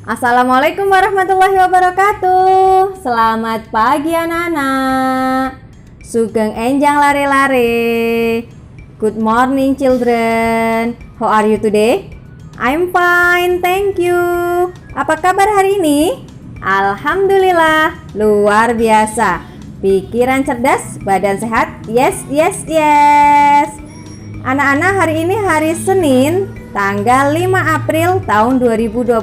Assalamualaikum warahmatullahi wabarakatuh. Selamat pagi anak-anak. Sugeng enjang lare-lare. Good morning children. How are you today? I'm fine, thank you. Apa kabar hari ini? Alhamdulillah, luar biasa. Pikiran cerdas, badan sehat. Yes, yes, yes. Anak-anak, hari ini hari Senin, tanggal 5 April tahun 2021.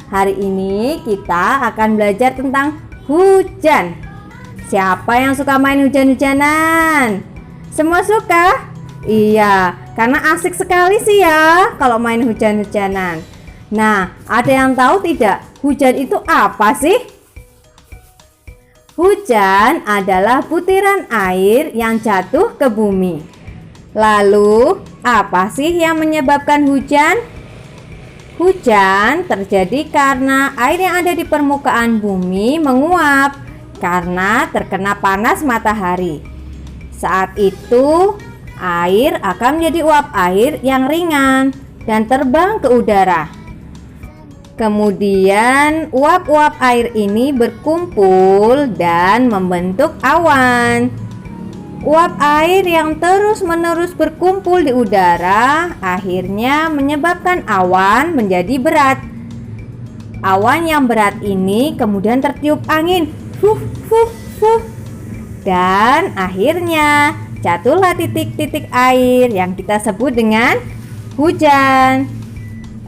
Hari ini kita akan belajar tentang hujan. Siapa yang suka main hujan-hujanan? Semua suka? Iya, karena asik sekali sih ya kalau main hujan-hujanan. Nah, ada yang tahu tidak hujan itu apa sih? Hujan adalah butiran air yang jatuh ke bumi. Lalu, apa sih yang menyebabkan hujan? Hujan terjadi karena air yang ada di permukaan bumi menguap karena terkena panas matahari. Saat itu, air akan menjadi uap air yang ringan dan terbang ke udara. Kemudian uap-uap air ini berkumpul dan membentuk awan. Uap air yang terus-menerus berkumpul di udara akhirnya menyebabkan awan menjadi berat. Awan yang berat ini kemudian tertiup angin, dan akhirnya jatuhlah titik-titik air yang kita sebut dengan hujan.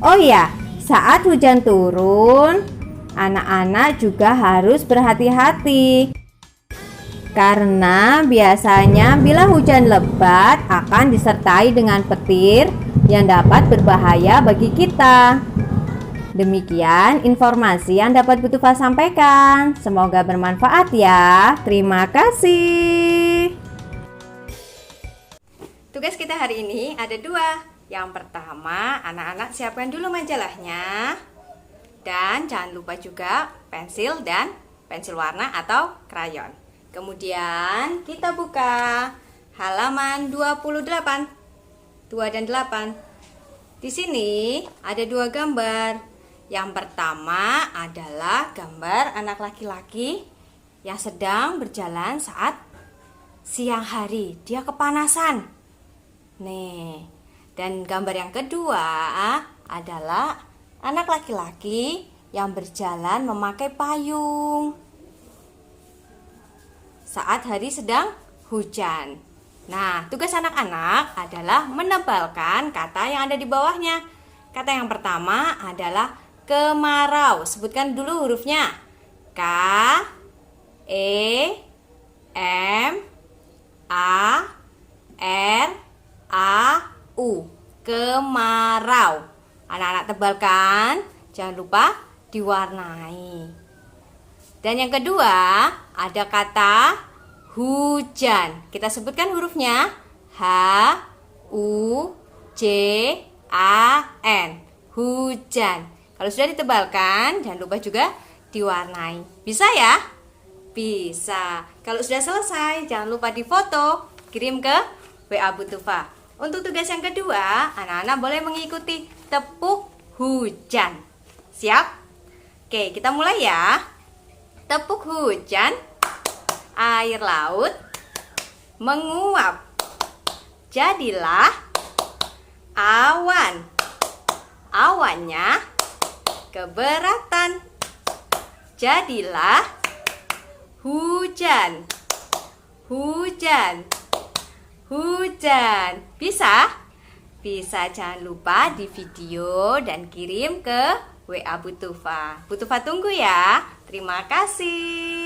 Oh iya, saat hujan turun, anak-anak juga harus berhati-hati. Karena biasanya bila hujan lebat akan disertai dengan petir yang dapat berbahaya bagi kita. Demikian informasi yang dapat Bu Tufa sampaikan. Semoga bermanfaat ya. Terima kasih. Tugas kita hari ini ada dua. Yang pertama, anak-anak siapkan dulu majalahnya. Dan jangan lupa juga pensil dan pensil warna atau krayon. Kemudian kita buka halaman 28. 2 dan 8. Di sini ada dua gambar. Yang pertama adalah gambar anak laki-laki yang sedang berjalan saat siang hari. Dia kepanasan. Nih. Dan gambar yang kedua adalah anak laki-laki yang berjalan memakai payung saat hari sedang hujan. Nah, tugas anak-anak adalah menebalkan kata yang ada di bawahnya. Kata yang pertama adalah kemarau. Sebutkan dulu hurufnya. K, E, M, A, R, A, U. Kemarau. Anak-anak tebalkan. Jangan lupa diwarnai. Dan yang kedua ada kata hujan. Kita sebutkan hurufnya. H, U, J, A, N. Hujan. Kalau sudah ditebalkan, jangan lupa juga diwarnai. Bisa ya? Bisa. Kalau sudah selesai, jangan lupa difoto. Kirim ke WA Bu Tufa. Untuk tugas yang kedua, anak-anak boleh mengikuti tepuk hujan. Siap? Oke, kita mulai ya. Tepuk hujan, air laut menguap. Jadilah awan. Awannya keberatan. Jadilah hujan. Hujan. Hujan. Bisa? Bisa, jangan lupa di video dan kirim ke WA Bu Tufa. Bu Tufa tunggu ya. Terima kasih.